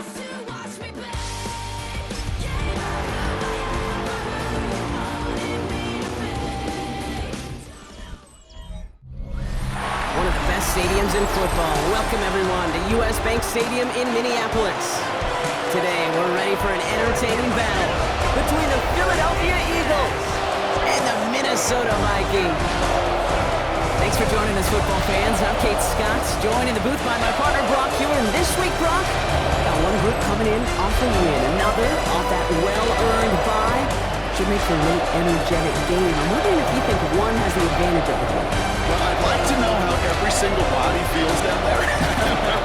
One of the best stadiums in football. Welcome everyone to US Bank Stadium in Minneapolis. Today we're ready for an entertaining battle between the Philadelphia Eagles and the Minnesota Vikings. Thanks for joining us, football fans. I'm Kate Scott, joined in the booth by my partner Brock Hewer. And this week, Brock, got one group coming in off a win, another off that well-earned bye. Should make for a late, energetic game. I'm wondering if you think one has the advantage of the other. Well, I'd like to know how every single body feels down there.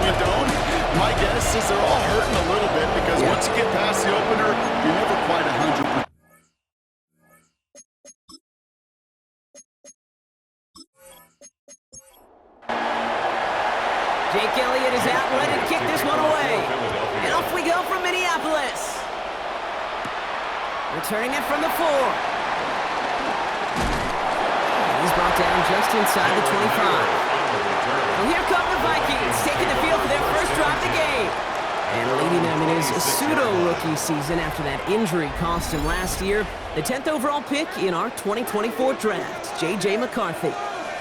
You don't? My guess is they're all hurting a little bit because once you get past the opener, you're never quite 100%. Jake Elliott is out ready to kick this one away. And off we go from Minneapolis. Returning it from the 4. And he's brought down just inside the 25. And here come the Vikings, taking the field for their first drive of the game. And leading them in his pseudo-rookie season after that injury cost him last year. The 10th overall pick in our 2024 draft, J.J. McCarthy.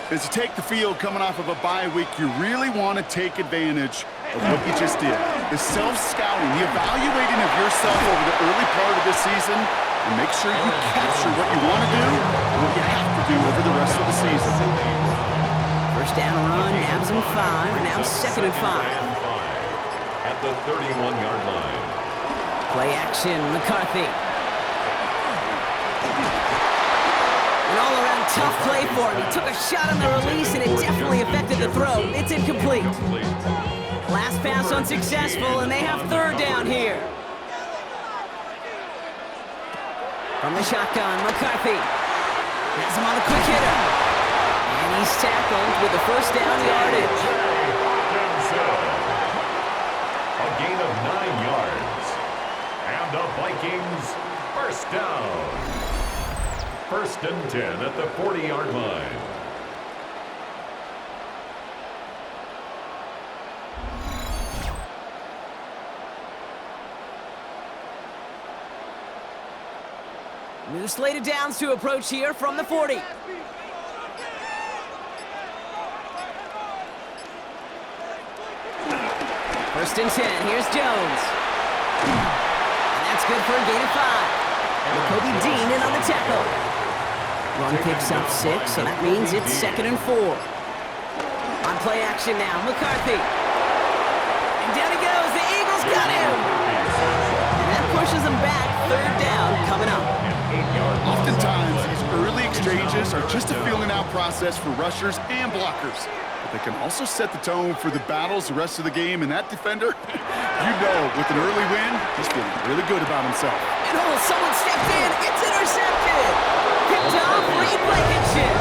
As you take the field coming off of a bye week, you really want to take advantage of what you just did. The self-scouting, the evaluating of yourself over the early part of this season, and make sure you capture what you want to do and what you have to do over the rest of the season. First down run, nabs him 5, now 2nd and 5. At the 31-yard line. Play action, McCarthy. An all-around tough play for him. He took a shot on the release, and it definitely affected the throw. It's incomplete. Last pass unsuccessful, and they have 3rd down here. From the shotgun, McCarthy has him on a quick hitter. And he's tackled with the first down yardage. A gain of 9 yards. And the Vikings first down. 1st and 10 at the 40-yard line. New slate of downs to approach here from the 40. First and 10, here's Jones. And that's good for a gain of 5. Kobe Dean in on the tackle. Run picks up 6, so that means it's 2nd and 4. On play action now, McCarthy. And down he goes, the Eagles got him! And that pushes them back, 3rd down coming up. Oftentimes, these early exchanges are just a feeling-out process for rushers and blockers. But they can also set the tone for the battles the rest of the game, and that defender, you know, with an early win, he's feeling really good about himself. And someone stepped in, it's intercepted! Picked off, Reed Blankenship!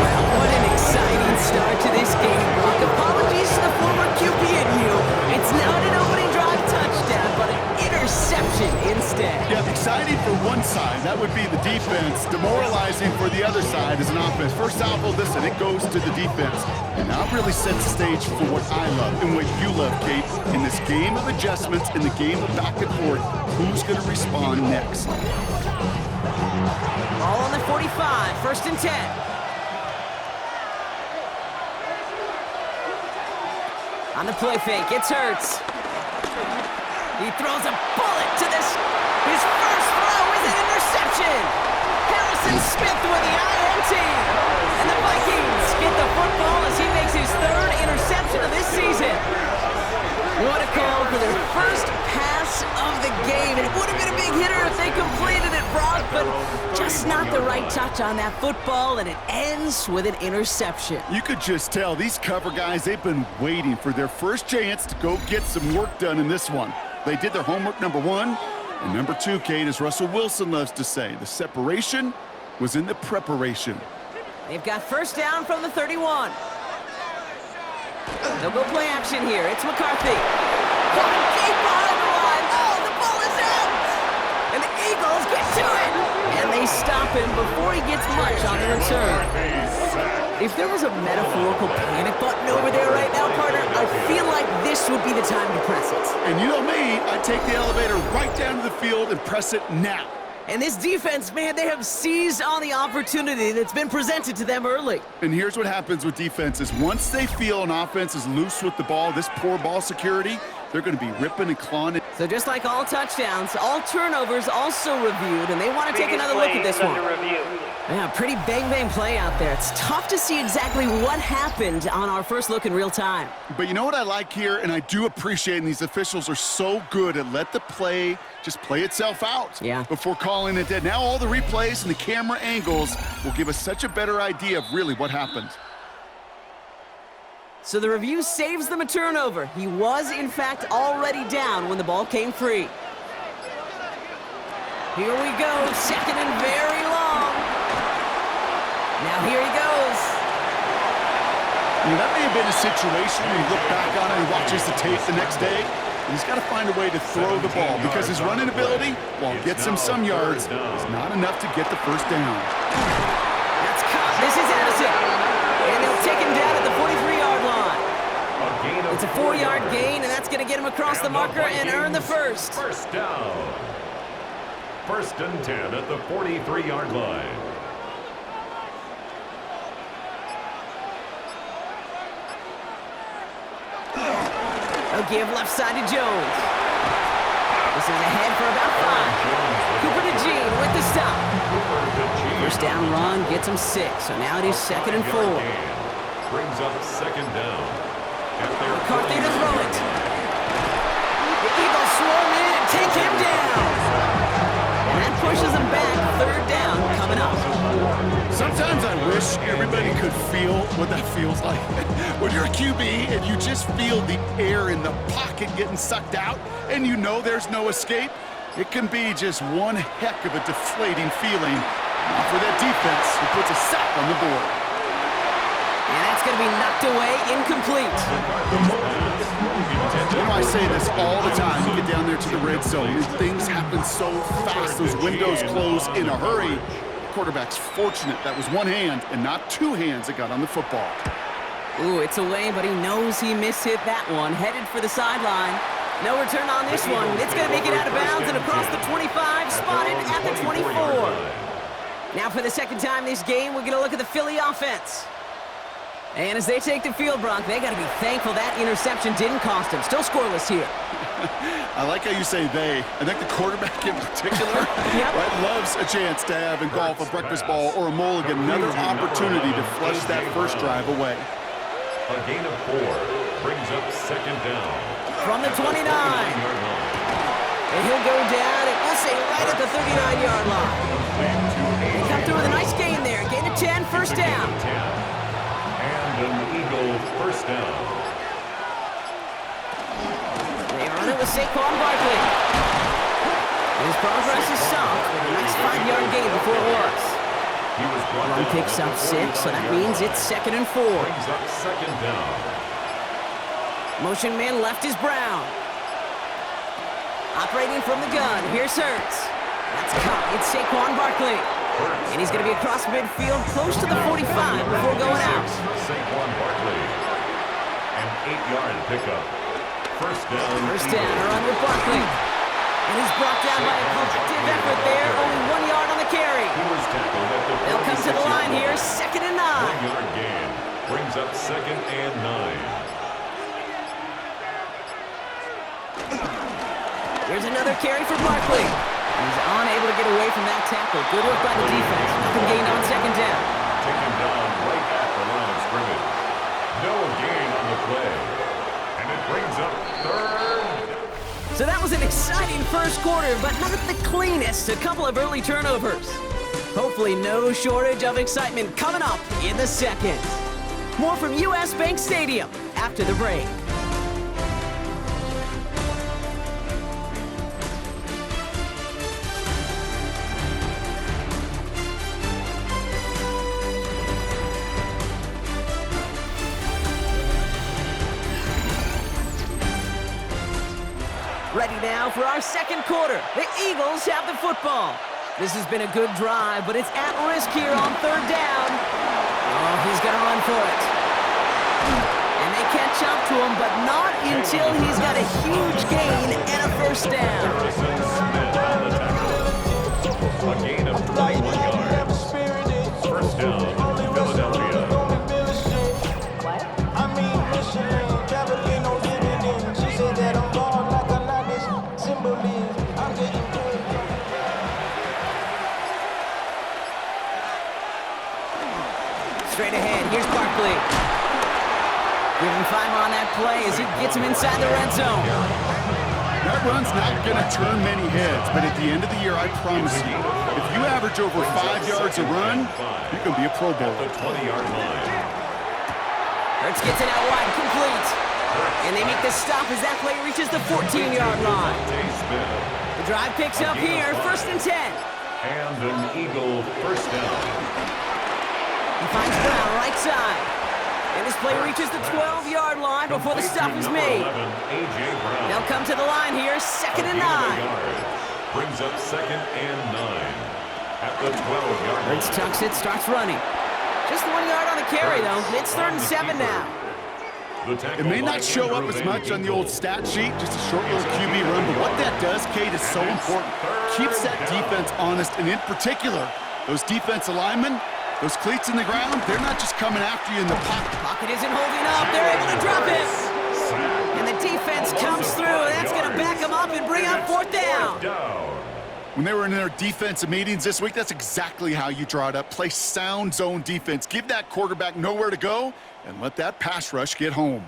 Well, what an exciting start to this game, Brock. Apologies to the former QB in you. It's not an opening drive touchdown, but an interception instead. Yeah, exciting for one side. That would be the defense. Demoralizing for the other side as an offense. First salvo, listen, it goes to the defense. And now it really sets the stage for what I love and what you love, Kate. In this game of adjustments, in the game of back and forth, who's going to respond next? All on the 45, 1st and 10. On the play fake, it's Hurts. He throws a bullet to this. His first throw is an interception. Harrison Smith with the INT. And the Vikings get the football as he makes his 3rd interception of this season. What a call for their first pass of the game. It would have been a big hitter if they completed it, Brock, but just not the right touch on that football, and it ends with an interception. You could just tell these cover guys, they've been waiting for their first chance to go get some work done in this one. They did their homework, number 1. And number 2, Kate, as Russell Wilson loves to say, the separation was in the preparation. They've got first down from the 31. They'll go play action here. It's McCarthy. Going deep behind the line. Oh, the ball is out! And the Eagles get to it! And they stop him before he gets much on the return. If there was a metaphorical panic button over there right now, partner, I feel like this would be the time to press it. And you know me, I take the elevator right down to the field and press it now. And this defense, man, they have seized on the opportunity that's been presented to them early. And here's what happens with defenses. Once they feel an offense is loose with the ball, this poor ball security, they're going to be ripping and clawing it. So just like all touchdowns, all turnovers also reviewed, and they want to take another look at this one. Yeah, pretty bang-bang play out there. It's tough to see exactly what happened on our first look in real time. But you know what I like here, and I do appreciate, and these officials are so good at let the play just play itself out before calling it dead. Now all the replays and the camera angles will give us such a better idea of really what happened. So the review saves them a turnover. He was, in fact, already down when the ball came free. Here we go, second and very long. Now here he goes. You know, that may have been a situation when you look back on it and watches the tape the next day. He's got to find a way to throw the ball because his running ability, while it gets him some yards, is not enough to get the first down. That's caught. This is Addison. And they'll take him down at the 43-yard line. It's a 4-yard gain, and that's going to get him across the marker and earn the first. First down. First and 10 at the 43-yard line. They'll give left side to Jones. This is ahead for about 5. Cooper to Jean with the stop. First down run gets him 6, so now it is second and 4. Brings up second down. McCarthy to throw it. The Eagles swarm in and take him down. And that pushes him back. Third down coming up. Sometimes I wish everybody could feel what that feels like. When you're a QB and you just feel the air in the pocket getting sucked out and you know there's no escape, it can be just one heck of a deflating feeling. For that defense, who puts a sack on the board. And that's going to be knocked away, incomplete. You know, I say this all the time. You get down there to the red zone, and things happen so fast. Those windows close in a hurry. The quarterback's fortunate that was one hand and not two hands that got on the football. Ooh, it's away, but he knows he mishit that one. Headed for the sideline. No return on this one. It's going to make it out of bounds and across the 25, spotted at the 24. Now for the second time this game, we're going to look at the Philly offense. And as they take the field, Brock, they got to be thankful that interception didn't cost them. Still scoreless here. I like how you say they. I think the quarterback in particular loves a chance to have in golf a breakfast ball or a mulligan, another opportunity to flush that first drive away. A gain of 4 brings up second down. From the 29. And he'll go down, and we'll say right at the 39-yard line. They come through with a nice gain there. Gain of 10, first down. And an Eagle first down. They run it with Saquon Barkley. His progress is soft with a nice 5-yard gain before it was. Run picks up 6, so that means it's second and 4. Brings up second down. Motion man left is Brown. Operating from the gun, here's Hurts. That's caught, it's Saquon Barkley. And he's going to be across midfield, close to the 45 before going out. Saquon Barkley. An 8-yard pickup. First down. First down, a run with Barkley. And he's brought down by a collective effort there, only 1 yard on the carry. He was tackled at the They'll come to the line here, second and 9. 1-yard gain. Brings up second and 9. Here's another carry for Barkley. He's unable to get away from that tackle. Good work by the defense. Nothing gained on second down. Taken down right at the line of scrimmage. No gain on the play. And it brings up third. So that was an exciting first quarter, but not the cleanest. A couple of early turnovers. Hopefully no shortage of excitement coming up in the second. More from US Bank Stadium after the break. Ready now for our second quarter. The Eagles have the football. This has been a good drive, but it's at risk here on third down. Oh, he's going to run for it. And they catch up to him, but not until he's got a huge gain and a first down. Harrison Smith on the tackle. A gain of 21 yards. First down, Philadelphia. Straight ahead, here's Barkley. Give him 5 on that play as he gets him inside the red zone. That run's not going to turn many heads, but at the end of the year, I promise you, if you average over 5 yards a run, you can be a Pro Bowler. The 20-yard line. Hurts gets it out wide, complete. And they make the stop as that play reaches the 14-yard line. The drive picks up here, 1st and 10. And an Eagle first down. He finds Brown right side. And this play reaches the 12-yard line before the stop is made. They'll come to the line here, 2nd and 9. Brings up 2nd and 9 at the 12-yard line. Hurts tucks it, starts running. Just 1 yard on the carry, though. It's 3rd and 7 now. It may not show up as much on the old stat sheet, just a short little QB run, but what that does, Kate, is so important. Keeps that defense honest, and in particular, those defense linemen, those cleats in the ground, they're not just coming after you in the pocket. Pocket isn't holding up. They're able to drop him. And the defense comes through. That's going to back them up and bring up 4th down. When they were in their defensive meetings this week, that's exactly how you draw it up. Play sound zone defense. Give that quarterback nowhere to go and let that pass rush get home.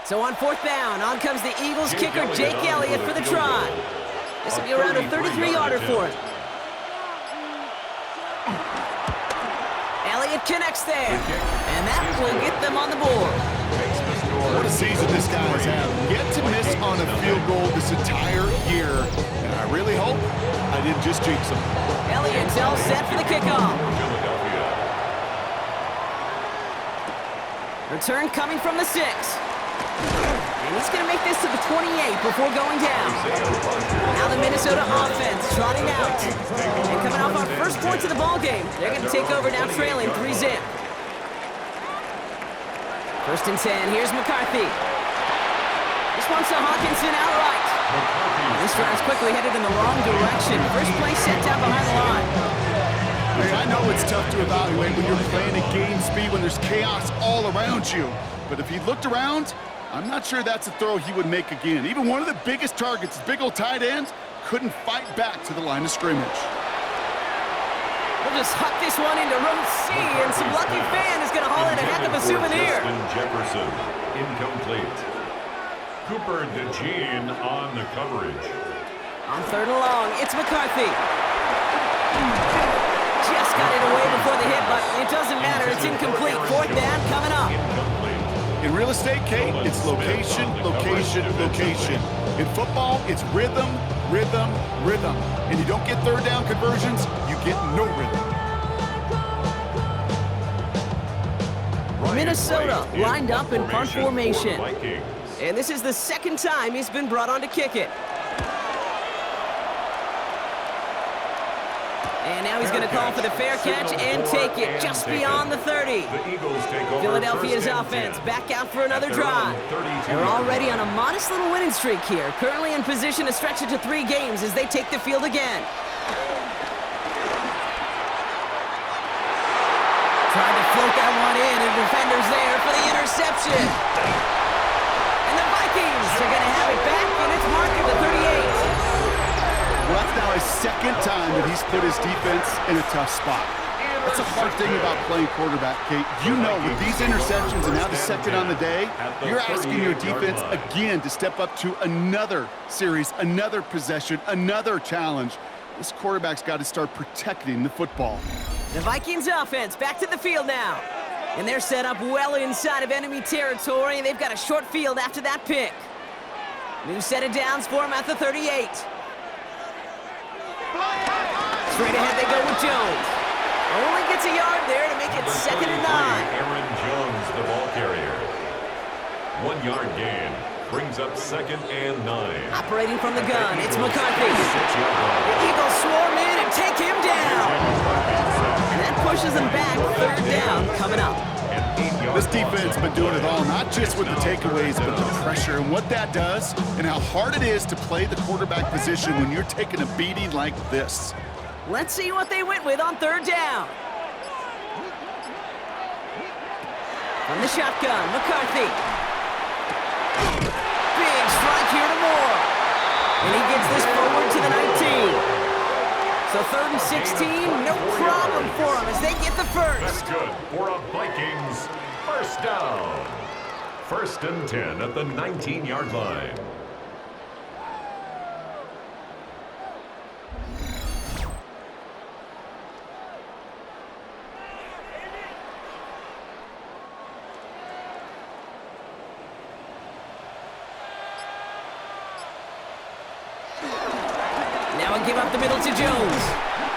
So on 4th down, on comes the Eagles kicker, Jake Elliott, for the try. This will be around a 33-yarder for him. Elliott connects there, and that will get them on the board. What a season this guy has had. Yet to miss on a field goal this entire year. And I really hope I didn't just jinx him. Elliott's all set for the kickoff. Return coming from the 6. And he's going to make this to the 28 before going down. Now the Minnesota offense trotting out. And coming off our first points of the ball game, they're going to take over now trailing 3-zip. 1st and 10, here's McCarthy. This one's to Hawkinson outright. This drive's quickly headed in the wrong direction. First play set down behind the line. Hey, I know it's tough to evaluate when you're playing at game speed, when there's chaos all around you. But if he looked around, I'm not sure that's a throw he would make again. Even one of the biggest targets, his big old tight end, couldn't fight back to the line of scrimmage. We'll just huck this one into row C, and some lucky fan is going to haul in a heck of a souvenir. Jefferson, incomplete. Cooper DeJean on the coverage. On 3rd and long, it's McCarthy. Just got it away before the hit, but it doesn't matter. It's incomplete. 4th down coming up. In real estate, Kate, it's location, location, location. In football, it's rhythm, rhythm, rhythm. And you don't get 3rd down conversions, you get no rhythm. Minnesota lined up in punt formation. And this is the 2nd time he's been brought on to kick it. And now he's going to call for the fair catch and take it just beyond the 30. Philadelphia's offense back out for another drive. They're already on a modest little winning streak here, currently in position to stretch it to 3 games as they take the field again. Tried to float that one in, and defender's there for the interception. And the Vikings are going to have it back, and it's marked at the 38. Well, that's now his 2nd time that he's put his defense in a tough spot. That's a hard thing about playing quarterback, Kate. You know, with these interceptions and now the 2nd on the day, you're asking your defense again to step up to another series, another possession, another challenge. This quarterback's got to start protecting the football. The Vikings offense back to the field now. And they're set up well inside of enemy territory, and they've got a short field after that pick. New set of downs for him at the 38. Straight ahead they go with Jones. Only gets a yard there to make it 2nd and 9. Aaron Jones, the ball carrier. 1-yard gain. Brings up 2nd and 9. Operating from the gun, it's McCarthy. The Eagles swarm in and take him down. And that pushes them back. Third down coming up. This defense has been doing it all, not just with the takeaways, but the pressure and what that does and how hard it is to play the quarterback position when you're taking a beating like this. Let's see what they went with on third down. From the shotgun, McCarthy. Big strike here to Moore. And he gets this forward to the 19. So 3rd and 16, no problem for them as they get the first. That's good for a Vikings first down. 1st and 10 at the 19-yard line. Now a give up the middle to Jones.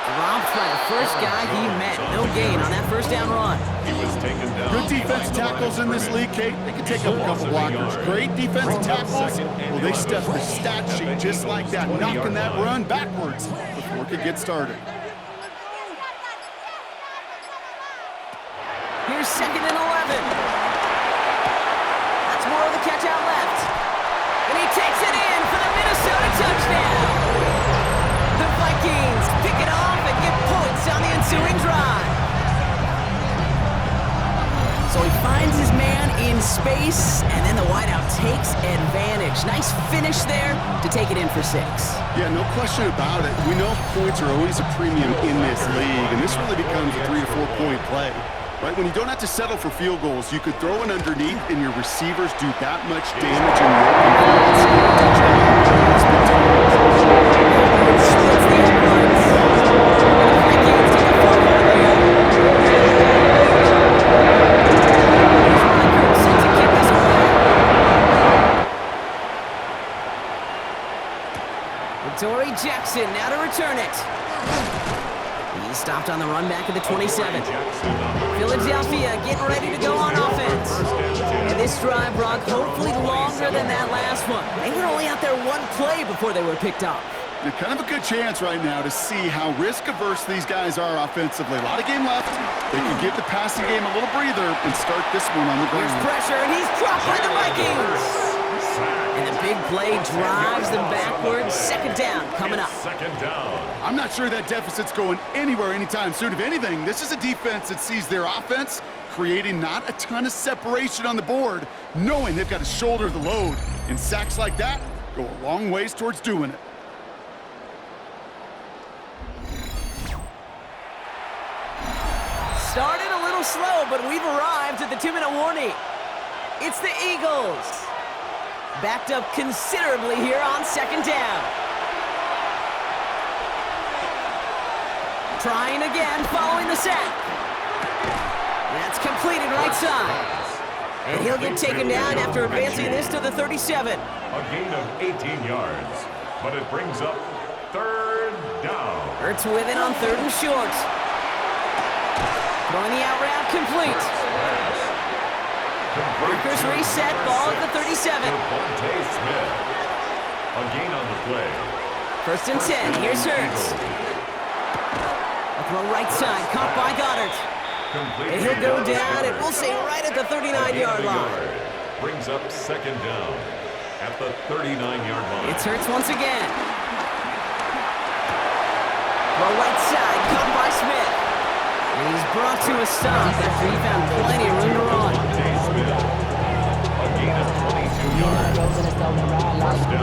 Dropped by the first guy he met. No gain on that first down run. He was taken down. Good defense tackles in this league, Kate. They can take up a couple blockers. Great defensive tackles. Well, they stuff the stat sheet just like that, knocking that run backwards before it could get started. Here's 2nd and 11. That's more of the catch out left. And he takes it in for the Minnesota touchdown. The Vikings pick it off and get points on the ensuing drive. So he finds his man in space, and then the wideout takes advantage. Nice finish there to take it in for 6. Yeah, no question about it. We know points are always a premium in this league, and this really becomes a 3 to 4 point play. Right, when you don't have to settle for field goals, you could throw it underneath and your receivers do that much damage in the open field. Splits the uprights. The Vikings take a 4-yard lead. Here's Reichert set to kick this away. Dory Jackson now to return it. He's stopped on the run back at the 27. Philadelphia getting ready to go on offense. And this drive, Brock, hopefully longer than that last one. They were only out there one play before they were picked off. They're kind of a good chance right now to see how risk-averse these guys are offensively. A lot of game left. They can give the passing game a little breather and start this one on the ground. Here's pressure, and he's dropped by the Vikings. And the big play drives them backwards. 2nd down coming up. 2nd down. I'm not sure that deficit's going anywhere anytime soon. If anything, this is a defense that sees their offense creating not a ton of separation on the board, knowing they've got to shoulder the load. And sacks like that go a long ways towards doing it. Started a little slow, but we've arrived at the 2-minute warning. It's the Eagles. Backed up considerably here on 2nd down. Trying again following the sack. That's completed right side. And he'll get taken down after advancing this to the 37. A gain of 18 yards, but it brings up 3rd down. Hurts with it on 3rd and short. Throwing the out route complete. Workers reset, ball at the 37. Smith. A gain on the play. 1st and 10, here's Hurts. A throw right side, caught by Goddard. And he'll go down, and we'll say right at the 39-yard line. Brings up 2nd down at the 39-yard line. It's Hurts once again. Throw right side, caught by Smith. And he's brought to a stop after he found plenty of room to run. A gain of 22 yards. 1st down, Philadelphia.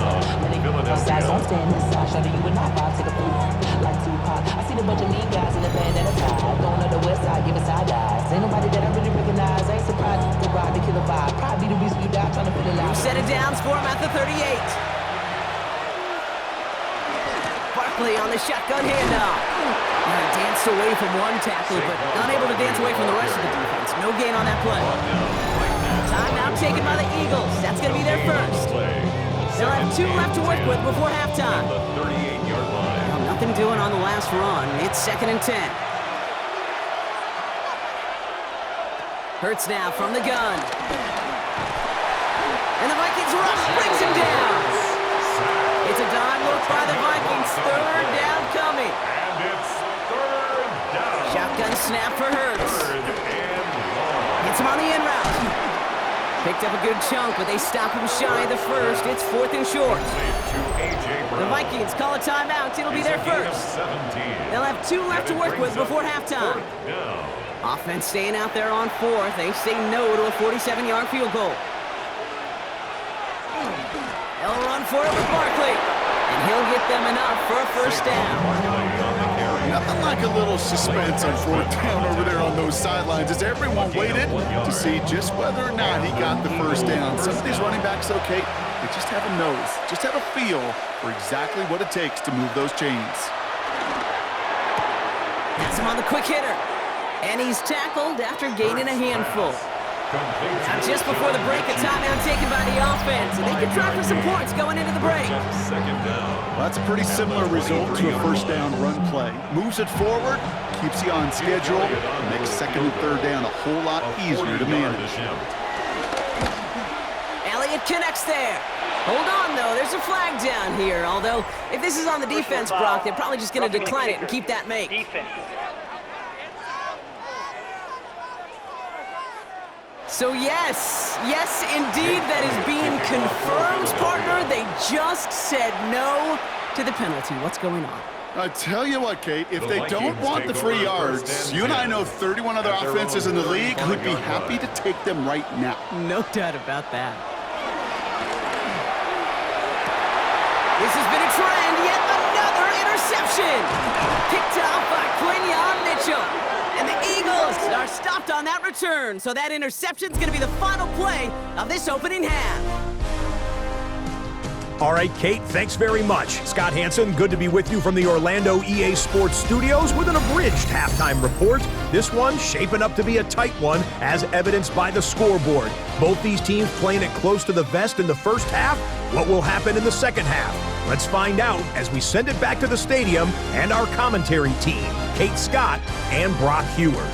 I see the bunch of mean guys in the band at a time. Going on the west side, giving side eyes. Ain't nobody that I really recognize. Ain't surprised to ride the killer vibe. Probably the reason you die trying to feel alive. Set it down for him at the 38. Barkley on the shotgun handoff. Danced away from one tackle, but not able to dance away from the rest of the defense. No gain on that play. Timeout taken by the Eagles. That's going to be their first. They'll have 2 left to work with before halftime. The 38-yard line. Well, nothing doing on the last run. It's 2nd and 10. Hurts now from the gun. And the Vikings rush brings him down. It's a dime look by the Vikings. 3rd down coming. And it's 3rd down. Shotgun snap for Picked up a good chunk, but they stop him shy of the first. It's 4th and short. The Vikings call a timeout. It'll be their first. They'll have 2 left to work with before halftime. Offense staying out there on 4th. They say no to a 47-yard field goal. They'll run for it with Barkley, and he'll get them enough for a first down. Nothing like a little suspense on 4th down over there on those sidelines as everyone waited to see just whether or not he got the first down. Some of these running backs, okay, they just have a nose, just have a feel for exactly what it takes to move those chains. Has him on the quick hitter, and he's tackled after gaining a handful. Now just before the break, a timeout taken by the offense, and they can try for some points going into the break. Well, that's a pretty similar result to a first down run play. Moves it forward, keeps you on schedule, makes 2nd and 3rd down a whole lot easier to manage. Elliott connects there. Hold on, though. There's a flag down here, although if this is on the defense, Brock, they're probably just going to decline it and keep that make. So yes, indeed, that is being confirmed, partner. They just said no to the penalty. What's going on? I tell you what, Kate, if they don't want the free yards, you and I know 31 other offenses in the league who'd be happy to take them right now. No doubt about that. This has been a trend, yet another interception. Picked off by Quinyon Mitchell. And the Eagles are stopped on that return, so that interception's going to be the final play of this opening half. All right, Kate, thanks very much. Scott Hansen, good to be with you from the Orlando EA Sports Studios with an abridged halftime report. This one shaping up to be a tight one, as evidenced by the scoreboard. Both these teams playing it close to the vest in the first half. What will happen in the second half? Let's find out as we send it back to the stadium and our commentary team, Kate Scott and Brock Heward.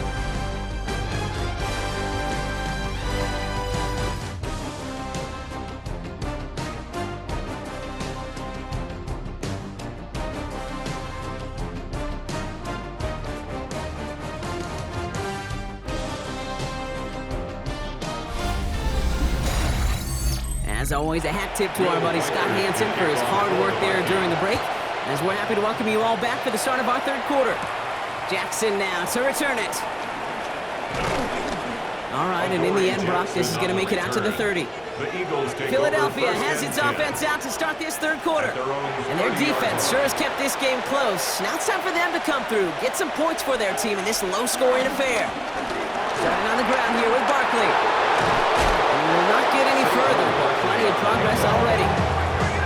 As always, a hat tip to our buddy Scott Hansen for his hard work there during the break, as we're happy to welcome you all back for the start of our 3rd quarter. Jackson now to return it. All right, and in the end, Brock, this is going to make it out to the 30. Philadelphia has its offense out to start this 3rd quarter, and their defense sure has kept this game close. Now it's time for them to come through, get some points for their team in this low-scoring affair. Starting on the ground here with Barkley. And will not get any further, but plenty of progress already.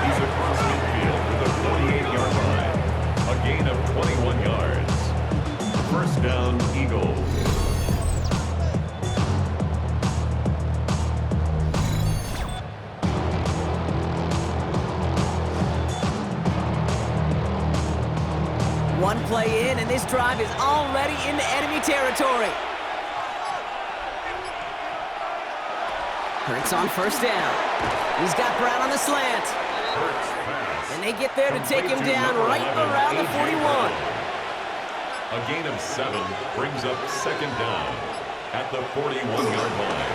He's across midfield to the 48-yard line. A gain of 21 yards. First down, Eagles. One play in, and this drive is already into enemy territory. Hurts on first down. He's got Brown on the slant. And they get there to take him down right around the 41. A gain of 7 brings up second down at the 41-yard line.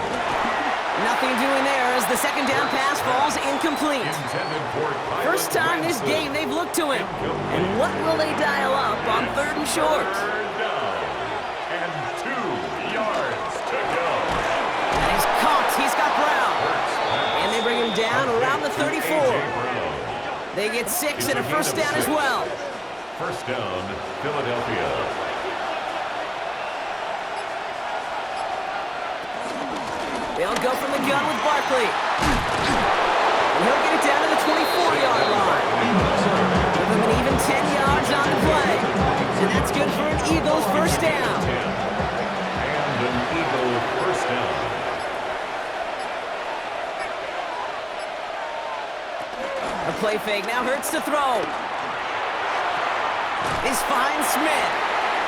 Nothing doing there as the second down pass falls incomplete. First time this game they've looked to him. And what will they dial up on 3rd and short? Third down and 2 yards to go. And he's caught. He's got Brown. And they bring him down around the 34. They get 6 and a first down as well. First down, Philadelphia. They'll go from the gun with Barkley. And he'll get it down to the 24-yard line. Give him an even 10 yards on the play. And that's good for an Eagles first down. And an Eagle first down. A play fake now hurts to throw. This finds Smith.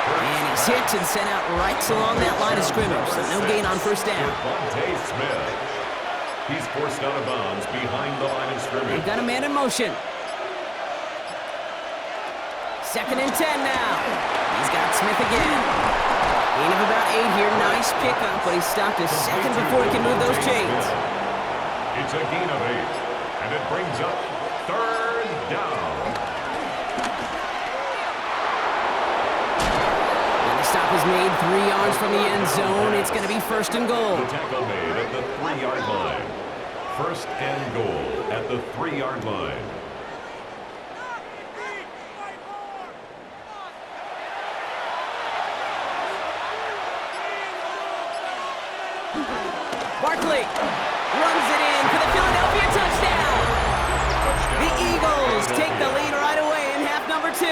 And he's hit and sent out right along that line of scrimmage, so no gain on first down. Smith. He's forced out of bounds behind the line of scrimmage. They've got a man in motion. 2nd and 10 now. He's got Smith again. Gain of about 8 here. Nice pickup, but he stopped a second before he can move those chains. It's a gain of 8, and it brings up 3rd down. And the stop is made 3 yards from the end zone. It's going to be 1st and goal. The tackle made at the 3-yard line. 1st and goal at the 3-yard line. Barkley runs it in for the Philadelphia touchdown. The Eagles take the lead right away in half number 2.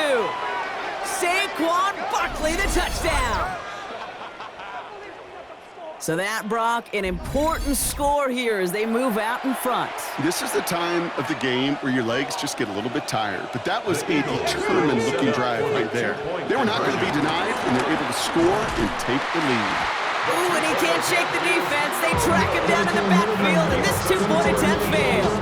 Saquon Barkley, the touchdown. So that, Brock, an important score here as they move out in front. This is the time of the game where your legs just get a little bit tired. But that was a determined-looking drive right there. They were not going to be denied, and they're able to score and take the lead. Ooh, and he can't shake the defense. They track him down in the backfield, and this 2-point attempt fails.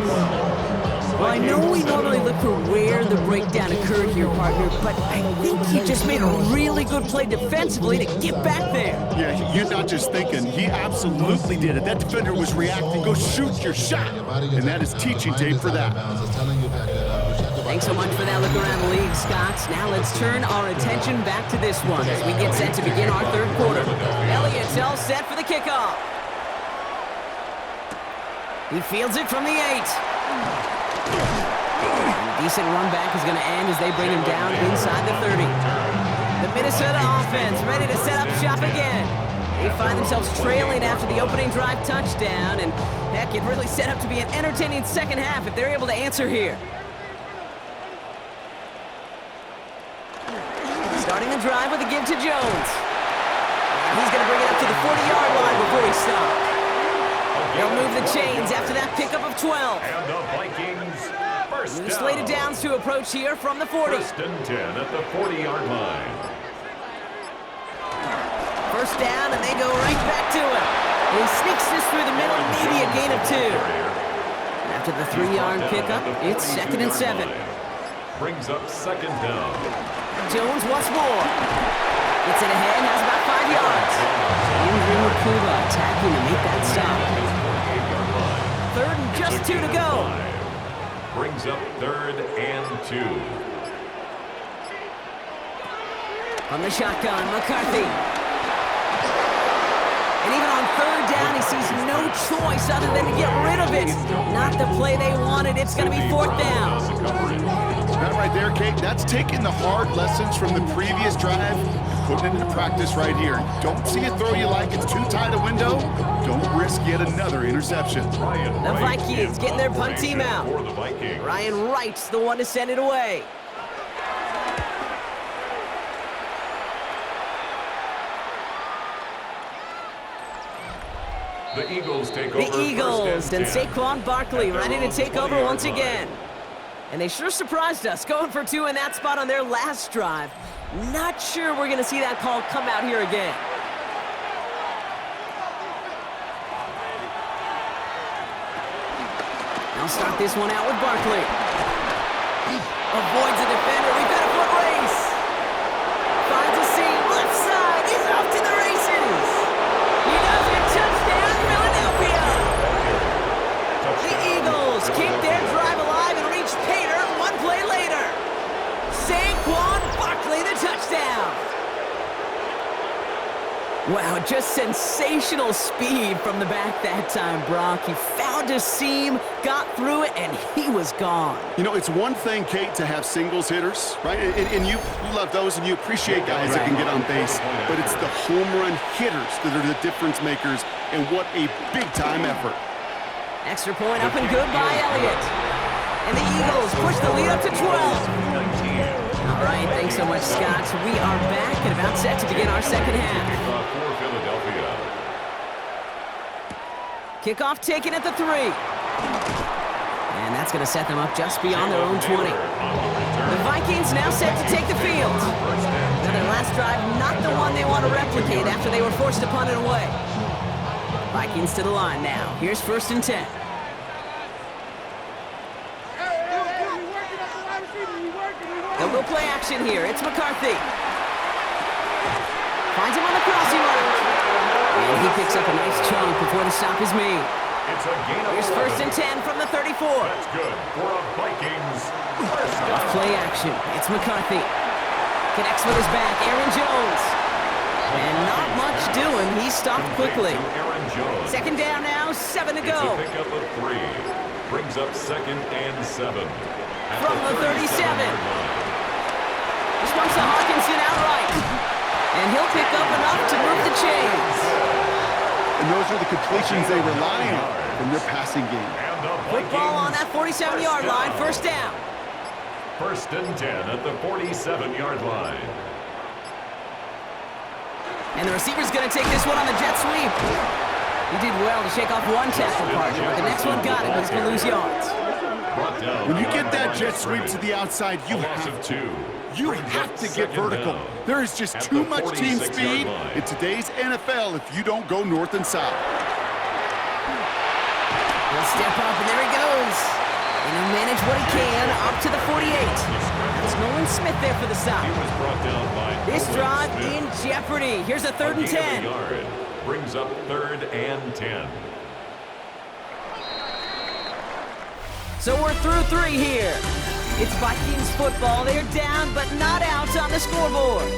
Well, I know we normally look for where the breakdown occurred here, partner, but I think he just made a really good play defensively to get back there. Yeah, you're not just thinking. He absolutely did it. That defender was reacting. Go shoot your shot. And that is teaching tape for that. Thanks so much for that look around the league, Scott. Now let's turn our attention back to this one as we get set to begin our 3rd quarter. Elliott's all set for the kickoff. He fields it from the 8. And a decent run back is going to end as they bring him down inside the 30. The Minnesota offense ready to set up shop again. They find themselves trailing after the opening drive touchdown, and heck, it really set up to be an entertaining second half if they're able to answer here. Starting the drive with a give to Jones. And he's going to bring it up to the 40-yard line before he stops. They'll move the chains after that pickup of 12. And the Vikings first New down. slated downs to approach here from the 40. 1st and 10 at the 40-yard line. First down, and they go right back to him. And he sneaks this through the middle, maybe a gain of 2. After the 3-yard pickup, it's 2nd and 7. Brings up 2nd down. Jones once more. Gets it ahead, has about 5 yards. Andrew Makuba attacking to make that stop. 3rd and just 2 to go. Brings up 3rd and 2. On the shotgun, McCarthy. And even on 3rd down, he sees no choice other than to get rid of it. Not the play they wanted. It's going to be 4th down. That right there, Kate, that's taking the hard lessons from the previous drive and putting it into practice right here. Don't see a throw you like it's too tight a window. Don't risk yet another interception. The Vikings getting their punt team out. For the Vikings. Ryan Wright's the one to send it away. The Eagles take over. The Eagles and 10. Saquon Barkley At their ready to own take over 20-yard once line. again. And they sure surprised us, going for 2 in that spot on their last drive. Not sure we're going to see that call come out here again. I'll start this one out with Barkley. Avoids a defender. We've got a foot race. Finds a seam. Left side. He's off to the races. He does it. Touchdown, Philadelphia. The Eagles keep their drive alive and reach pay dirt 1 play later. Saquon Barkley, the touchdown. Wow, just sensational speed from the back that time, Brock. He found a seam, got through it, and he was gone. You know, it's one thing, Kate, to have singles hitters, right? And you love those, and you appreciate guys that can get on base. But it's the home run hitters that are the difference makers, and what a big-time effort. Extra point up and good by Elliott. And the Eagles push the lead up to 12. All right, thanks so much, Scott. We are back and about set to begin our second half. Kickoff for Philadelphia. Kickoff taken at the 3. And that's going to set them up just beyond their own 20. The Vikings now set to take the field. Now their last drive, not the one they want to replicate after they were forced to punt it away. Vikings to the line now. Here's 1st and 10. They'll go play action here. It's McCarthy. Finds him on the crossing route. And he picks up a nice chunk before the stop is made. It's a gain of Here's 11. first and 10 from the 34. That's good for a Vikings first down. Play action. It's McCarthy. Connects with his back. Aaron Jones. And not much doing. He stopped quickly. Aaron Jones. Second down now, 7 to It's a go. pickup of 3. Brings up second and 7. At From the 37. 37-yard line. This one's to Hawkinson outright. And he'll pick up enough to move the chains. And those are the completions they rely on from their passing game. And the Football on that Vikings 47-yard line. down. First down. First and 10 at the 47-yard line. And the receiver's going to take this one on the jet sweep. He did well to shake off one tackle partner, but the next one got him. He's going to lose yards. Brought down When you get by that jet sweep to three. the outside, you A loss have of to. 2. You Brings have up to get second vertical. down. There is just At too the much team 46-yard speed line. in today's NFL if you don't go north and south. He'll step up, and there he goes. And he'll manage what he can up to the 48. That's Nolan Smith there for the stop. He was brought down by This Nolan drive Smith. in jeopardy. Here's a third and A gain 10. of a yard. Brings up third and 10. So we're through 3 here. It's Vikings football. They're down, but not out on the scoreboard.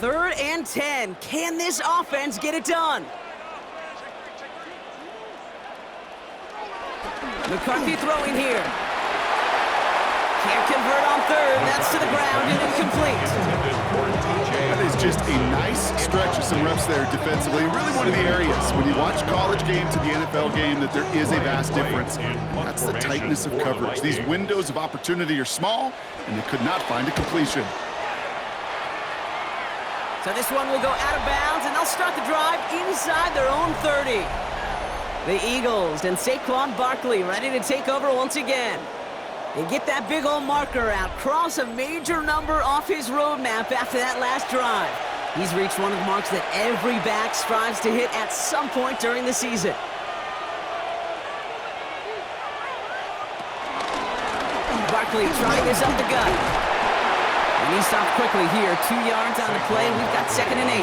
Third and 10. Can this offense get it done? McCarthy throwing here. Can't convert on third. That's to the ground and incomplete. That is just a nice stretch of some reps there defensively. Really one of the areas when you watch college game to the NFL game that there is a vast difference. That's the tightness of coverage. These windows of opportunity are small, and they could not find a completion. So this one will go out of bounds, and they'll start the drive inside their own 30. The Eagles and Saquon Barkley ready to take over once again. They get that big old marker out, cross a major number off his roadmap after that last drive. He's reached one of the marks that every back strives to hit at some point during the season. Barkley trying this up the gut. And he stopped quickly here. 2 yards on the play. We've got second and 8.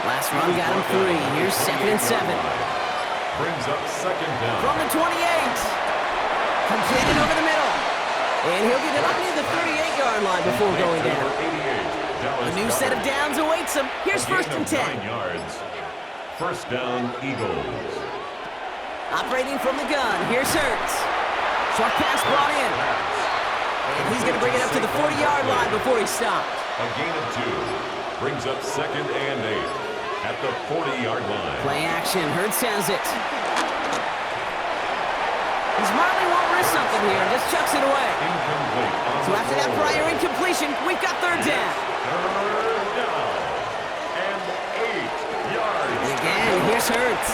Last run got him 3. Here's second and 7. Brings up second down. From the 28. Completed over the middle. And he'll get it up near the 38-yard line before going down. A new set of downs awaits him. Here's first and 10. 9 yards. First down, Eagles. Operating from the gun. Here's Hurts. Short pass brought in. And he's going to bring it up to the 40-yard line before he stopped. A gain of 2. Brings up second and 8 at the 40-yard line. Play action. Hurts has it. He smartly won't risk something here and just chucks it away. Incomplete. So after that prior incompletion, we've got third down. Third down. And 8 yards. And again, here's Hurts.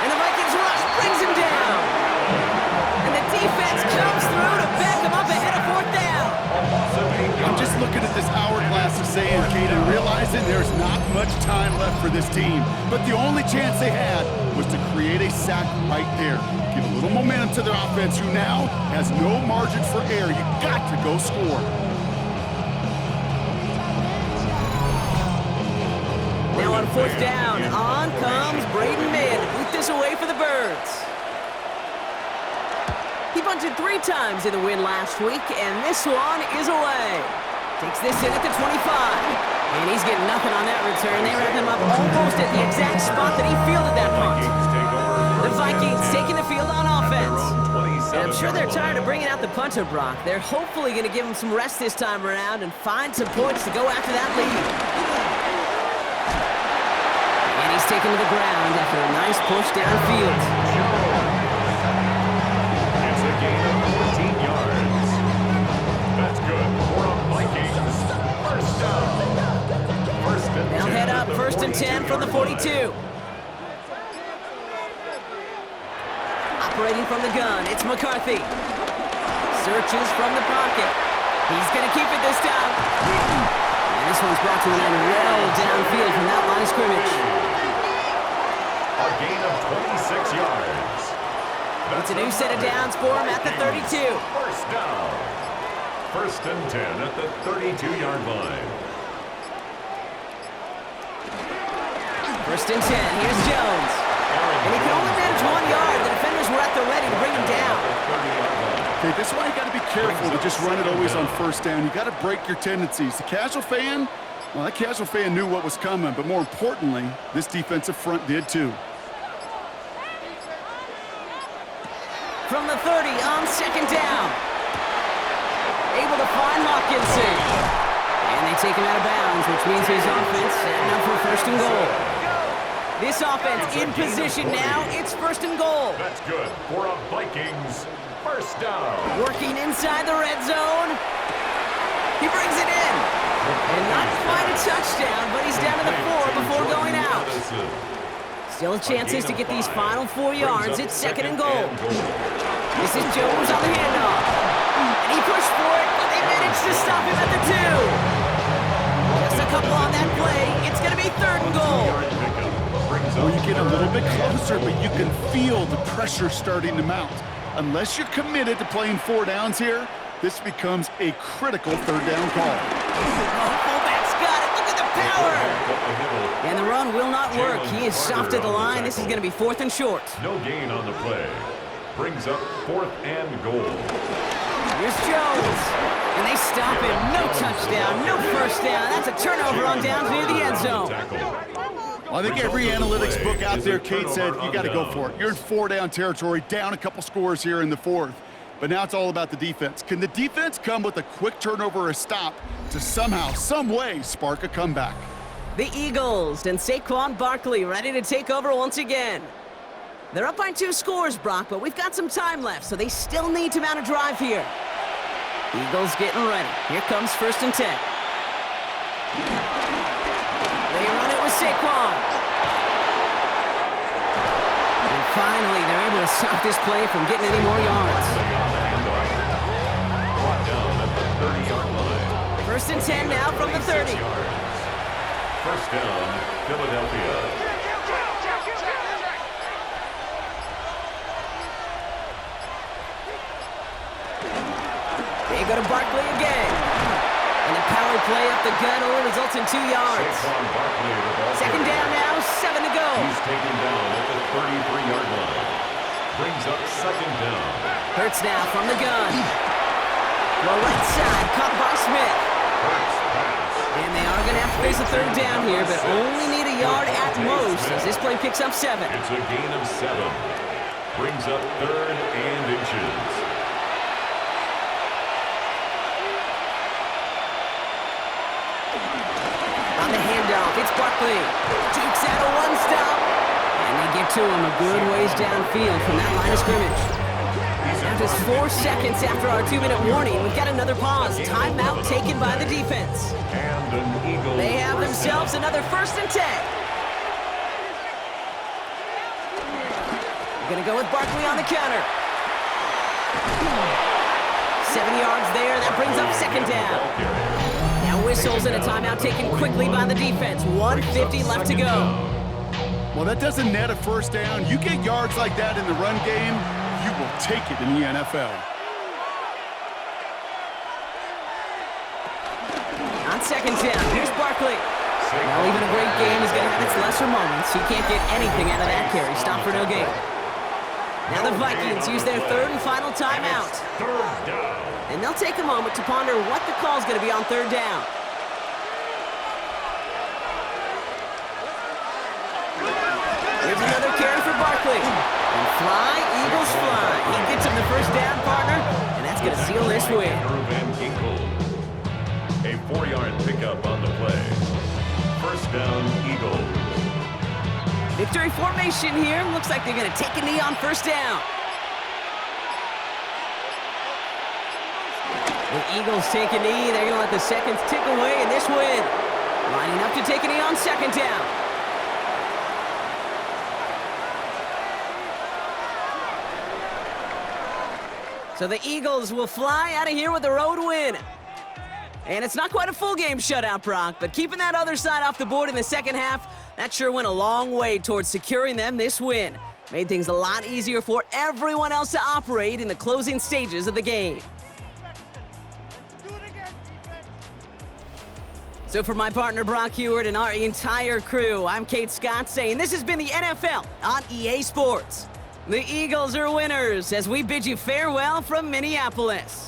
And the Vikings rush brings him down. And the defense comes through to back him up ahead of fourth down. I'm just looking at this hourglass of sand, Kate, and realizing there's not much time left for this team. But the only chance they had was to create a sack right there. Give a little momentum to their offense, who now has no margin for error. You got to go score. Now on fourth down, on comes Braden Mann to boot this away for the Birds. He bunted 3 times in the win last week, and this one is away. Takes this in at the 25. And he's getting nothing on that return. They wrap him up almost at the exact spot that he fielded that punt. The Vikings taking the field on offense. And I'm sure they're tired of bringing out the punter, Brock. They're hopefully going to give him some rest this time around and find some points to go after that lead. And he's taken to the ground after a nice push downfield. It's a gain of 14 yards. That's good for a Vikings first down. and 10 from the 42. Operating from the gun, it's McCarthy. Searches from the pocket. He's going to keep it this time. And this one's brought to an end well downfield from that line of scrimmage. A gain of 26 yards. It's a new set of downs for him at the 32. First down. First and 10 at the 32-yard line. First and 10, here's Jones. And he can only manage 1 yard. The defenders were at the ready to bring him down. Okay, this is why you got to be careful to just run it always on first down. You got to break your tendencies. The casual fan, well, that casual fan knew what was coming, but more importantly, this defensive front did too. From the 30 on second down. Able to find Hawkinson. And they take him out of bounds, which means his offense setting up for first and goal. This offense in position now. It's first and goal. That's good for a Vikings first down. Working inside the red zone. He brings it in. And not quite a touchdown, but he's down to the 4 before going out. Still chances to get these final 4 yards. It's second and goal. This is Jones on the handoff. And he pushed for it, but they managed to stop him at the 2. Just a couple on that play. It's going to be third and goal. Well, you get a little bit closer, but you can feel the pressure starting to mount. Unless you're committed to playing 4 downs here, this becomes a critical third down call. Oh, fullback's got it. Look at the power. And the run will not work. He is soft at the line. This is going to be fourth and short. No gain on the play. Brings up fourth and goal. Here's Jones. And they stop him. No touchdown, no first down. That's a turnover on downs near the end zone. Well, I think every analytics book out there, Kate, said you got to go for it. You're in 4-down territory, down a couple scores here in the 4th. But now it's all about the defense. Can the defense come with a quick turnover or a stop to somehow, some way, spark a comeback? The Eagles and Saquon Barkley ready to take over once again. They're up by 2 scores, Brock, but we've got some time left, so they still need to mount a drive here. Eagles getting ready. Here comes first and 10. They run it with Saquon. And finally, they're able to stop this play from getting any more yards. Brought down at the 30-yard line. First and 10 now from the 30. First down, Philadelphia. They go to Barkley again. And the power play up the gut only results in 2 yards. Second down now, 7 to go. He's taken down at the 33-yard line. Brings up second down. Hurts now from the gun. The right side, caught by Smith. And they are going to have to face a third down here, but only need a yard at most as this play picks up 7. It's a gain of 7. Brings up third and inches. On the handoff, it's Barkley. Jukes out a 1-stop. And they get to him a good ways downfield from that line of scrimmage. Now just 4 seconds after our 2-minute warning, we've got another pause. Timeout taken by the defense. And an Eagle. They have themselves another first and 10. We're going to go with Barkley on the counter. 7 yards there. That brings up second down. Now whistles and a timeout taken quickly by the defense. 1:50 left to go. Well, that doesn't net a first down. You get yards like that in the run game, you will take it in the NFL. On second down, here's Barkley. Well, even a great game is going to have its lesser moments. He can't get anything out of that carry. Stop for no gain. Now the Vikings use their third and final timeout. Third down. And they'll take a moment to ponder what the call is going to be on third down. Here's another carry for Barkley. And fly, Eagles fly. He gets him the first down, partner, and that's going to seal this win. A 4-yard pickup on the play. First down, Eagles. Victory formation here. Looks like they're going to take a knee on first down. The Eagles take a knee. They're going to let the seconds tick away in this win. Lining up to take a knee on second down. So the Eagles will fly out of here with a road win. And it's not quite a full game shutout, Brock, but keeping that other side off the board in the second half, that sure went a long way towards securing them this win. Made things a lot easier for everyone else to operate in the closing stages of the game. So for my partner Brock Heward and our entire crew, I'm Kate Scott saying this has been the NFL on EA Sports. The Eagles are winners as we bid you farewell from Minneapolis.